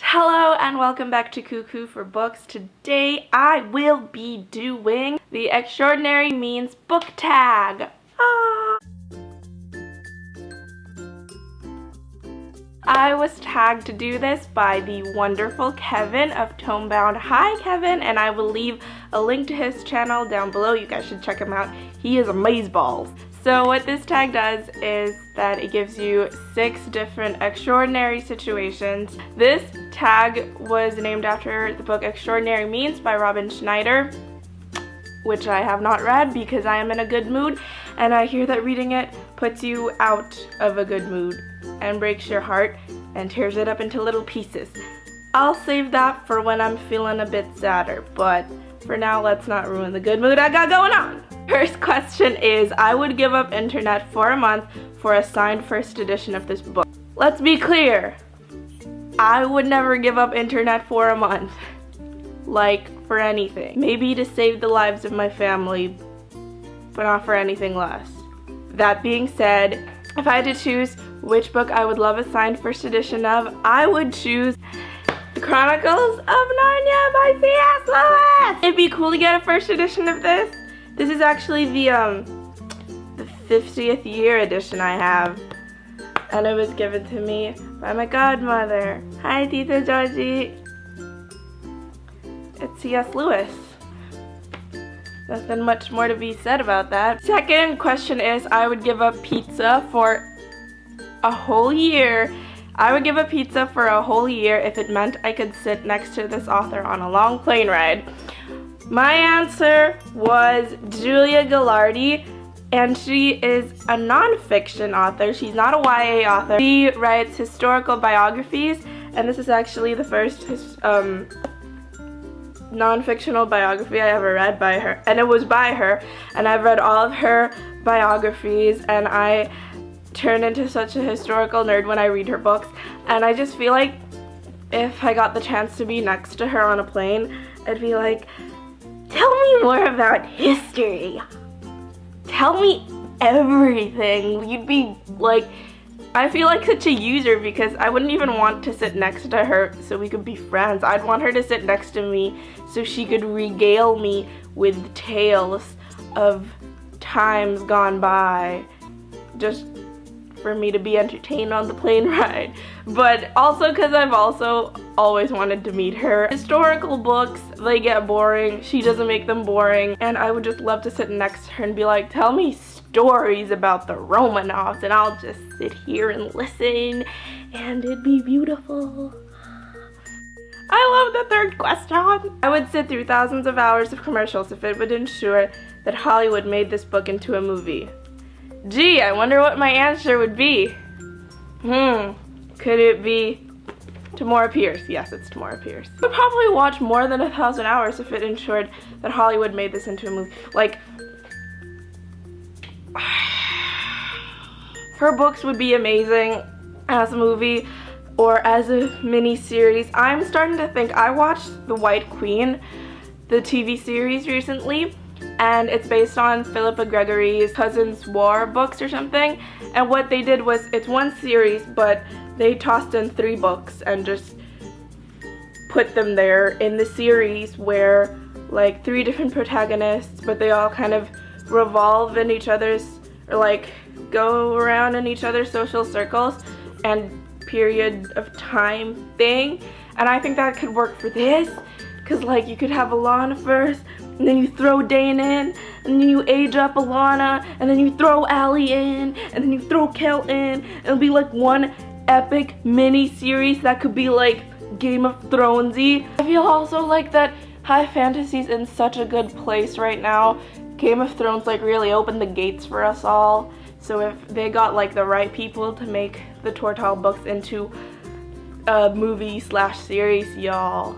Hello and welcome back to Cuckoo for Books. Today I will be doing the Extraordinary Means book tag. I was tagged to do this by the wonderful Kevin of Tomebound. Hi Kevin, and I will leave a link to his channel down below. You guys should check him out. He is amazeballs. So what this tag does is that it gives you 6 different extraordinary situations. This tag was named after the book Extraordinary Means by Robin Schneider, which I have not read because I am in a good mood, and I hear that reading it puts you out of a good mood and breaks your heart and tears it up into little pieces. I'll save that for when I'm feeling a bit sadder, but for now let's not ruin the good mood I got going on. First question is, I would give up internet for a month for a signed first edition of this book. Let's be clear, I would never give up internet for a month. Like, for anything. Maybe to save the lives of my family, but not for anything less. That being said, if I had to choose which book I would love a signed first edition of, I would choose The Chronicles of Narnia by C.S. Lewis! It'd be cool to get a first edition of this. This is actually the 50th year edition I have, and it was given to me by my godmother. Hi, Tita Georgie. It's C.S. Lewis. Nothing much more to be said about that. Second question is, I would give up pizza for a whole year. I would give up pizza for a whole year if it meant I could sit next to this author on a long plane ride. My answer was Julia Ghilardi, and she is a non-fiction author. She's not a YA author. She writes historical biographies, and this is actually the first non-fictional biography I ever read by her, and it was by her, and I've read all of her biographies, and I turn into such a historical nerd when I read her books, and I just feel like if I got the chance to be next to her on a plane, I'd be like, tell me more about history. Tell me everything. You'd be like, I feel like such a user because I wouldn't even want to sit next to her so we could be friends. I'd want her to sit next to me so she could regale me with tales of times gone by, just for me to be entertained on the plane ride. But also because I've also always wanted to meet her. Historical books, they get boring. She doesn't make them boring, and I would just love to sit next to her and be like, tell me stories about the Romanovs, and I'll just sit here and listen, and it'd be beautiful. I love the third question. I would sit through thousands of hours of commercials if it would ensure that Hollywood made this book into a movie. Gee, I wonder what my answer would be. Could it be Tamora Pierce? Yes, it's Tamora Pierce. I would probably watch more than 1,000 hours if it ensured that Hollywood made this into a movie. Like, her books would be amazing as a movie or as a mini-series. I'm starting to think, I watched The White Queen, the TV series recently, and it's based on Philippa Gregory's Cousins War books or something, and what they did was, it's one series, but they tossed in 3 books and just put them there in the series where, like, 3 different protagonists, but they all kind of revolve in each other's, or like, go around in each other's social circles and period of time thing, and I think that could work for this, because, like, you could have Alana first, and then you throw Dane in, and then you age up Alana, and then you throw Allie in, and then you throw Kel in. It'll be like one epic mini-series that could be like Game of Thronesy. I feel also like that high fantasy's in such a good place right now. Game of Thrones like really opened the gates for us all. So if they got like the right people to make the Tortall books into a movie / series, y'all,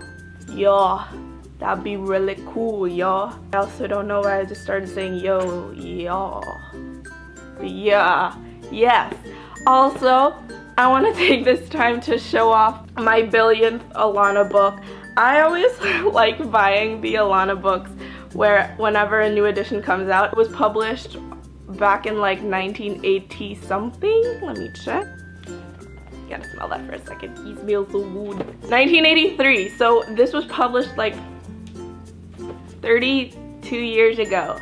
that'd be really cool, y'all. I also don't know why I just started saying yo, y'all. Yeah, yes. Also, I want to take this time to show off my billionth Alana book. I always like buying the Alana books where whenever a new edition comes out. It was published back in like 1980 something. Let me check. gotta smell that for a second. He smells so good. 1983. So this was published like 32 years ago.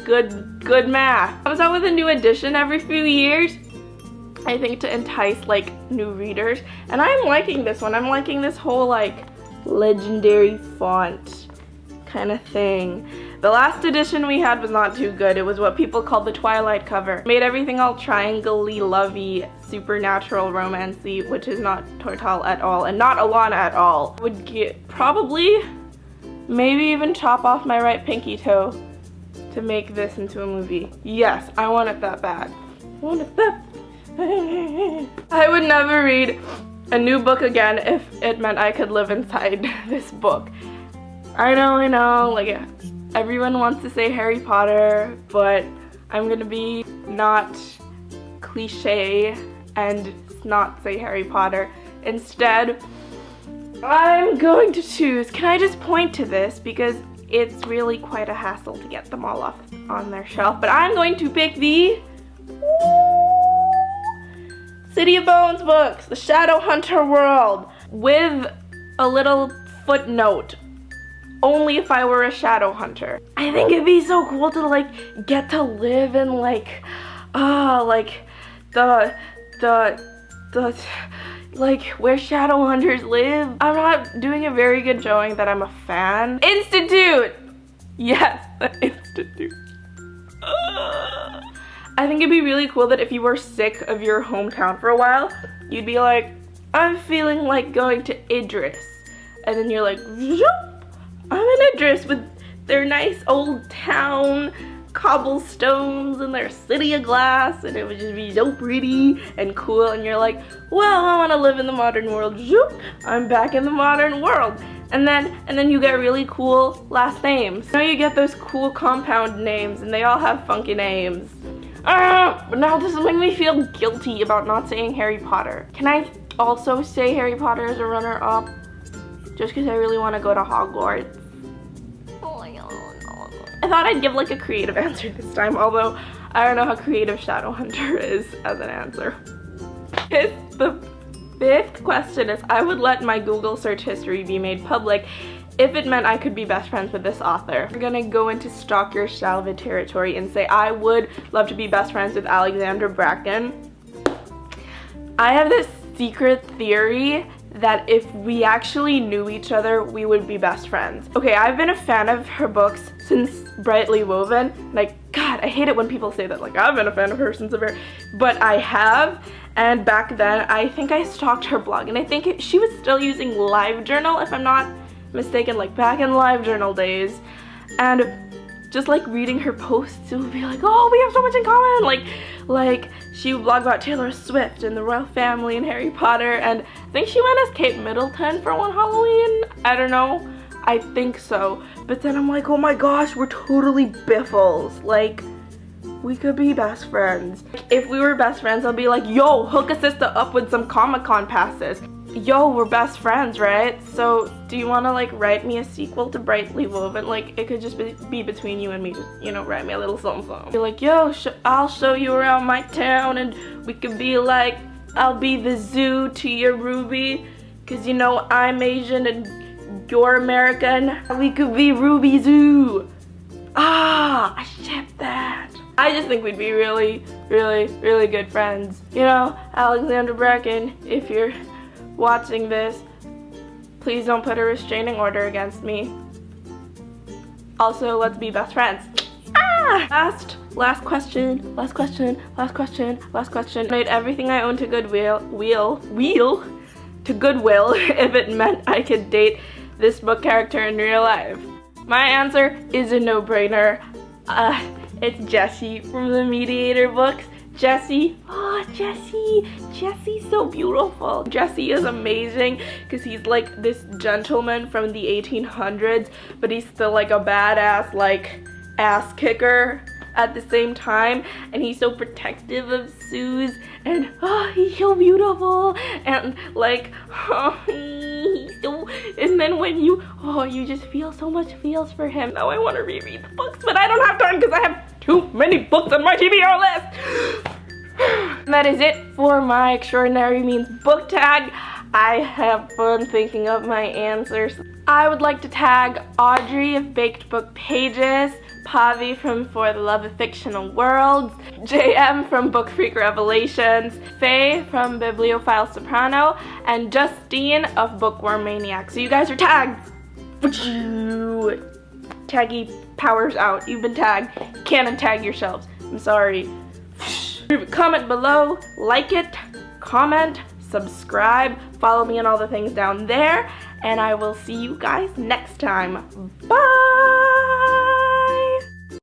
Good math. Comes out with a new edition every few years, I think, to entice like new readers. And I'm liking this one. I'm liking this whole like legendary font kind of thing. The last edition we had was not too good. It was what people called the Twilight cover. Made everything all triangle-y, lovey, supernatural, romancy, which is not Tortal at all, and not Alana at all. Would get probably, maybe even chop off my right pinky toe to make this into a movie. Yes, I want it that bad. I want it that I would never read a new book again if it meant I could live inside this book. I know, like everyone wants to say Harry Potter, but I'm gonna be not cliche and not say Harry Potter. Instead, I'm going to choose, can I just point to this because it's really quite a hassle to get them all off on their shelf, but I'm going to pick the City of Bones books, the Shadowhunter world, with a little footnote. Only if I were a Shadowhunter. I think it'd be so cool to like get to live in like like the like where Shadowhunters live. I'm not doing a very good showing that I'm a fan. Institute! Yes, the Institute. I think it'd be really cool that if you were sick of your hometown for a while, you'd be like, I'm feeling like going to Idris. And then you're like, zoop, I'm in Idris with their nice old town, cobblestones, and their city of glass, and it would just be so pretty and cool, and you're like, well, I want to live in the modern world. Zoop, I'm back in the modern world. And then you get really cool last names. Now you get those cool compound names, and they all have funky names. But now this is making me feel guilty about not saying Harry Potter. Can I also say Harry Potter as a runner-up? Just because I really want to go to Hogwarts. I thought I'd give like a creative answer this time, although I don't know how creative Shadowhunter is as an answer. The fifth question is, I would let my Google search history be made public if it meant I could be best friends with this author. We're gonna go into Stalk Your Shalva territory and say I would love to be best friends with Alexandra Bracken. I have this secret theory that if we actually knew each other, we would be best friends. Okay, I've been a fan of her books since Brightly Woven. Like, God, I hate it when people say that, like, I've been a fan of her since but I have, and back then, I think I stalked her blog, and I think she was still using LiveJournal, if I'm not mistaken, like back in LiveJournal days, and just like reading her posts, it would be like, oh, we have so much in common, like she would blog about Taylor Swift and the royal family and Harry Potter, and I think she went as Kate Middleton for one Halloween, I don't know, I think so, but then I'm like, oh my gosh, we're totally biffles, like, we could be best friends. If we were best friends, I'll be like, yo, hook a sister up with some Comic-Con passes. Yo, we're best friends, right? So, do you want to, like, write me a sequel to Brightly Woven? Like, it could just be between you and me. Just, you know, write me a little something. Be like, yo, I'll show you around my town, and we could be like, I'll be the zoo to your Ruby, because, you know, I'm Asian and you're American. We could be Ruby Zoo. Ah, I ship that. I just think we'd be really, really, really good friends. You know, Alexandra Bracken, if you're watching this, please don't put a restraining order against me. Also, let's be best friends. Ah! Last question. Made everything I own to Goodwill if it meant I could date this book character in real life. My answer is a no-brainer. It's Jesse from the Mediator books. Jesse, oh Jesse's so beautiful. Jesse is amazing because he's like this gentleman from the 1800s, but he's still like a badass, like, ass kicker at the same time, and he's so protective of Suze, and oh, he's so beautiful, and like, oh, he's so, and then when you just feel so much feels for him. Now I want to reread the books, but I don't have time because I have too many books on my TBR list. That is it for my Extraordinary Means book tag. I have fun thinking of my answers. I would like to tag Audri of Baked Book Pages, Pavi from For the Love of Fictional Worlds, JM from Book Freak Revelations, Fay from Bibliophile Soprano, and Justine of Bookworm Maniac. So you guys are tagged. Taggy powers out. You've been tagged. Can't untag yourselves. I'm sorry. Leave a comment below, like it, comment, subscribe, follow me on all the things down there, and I will see you guys next time. Bye!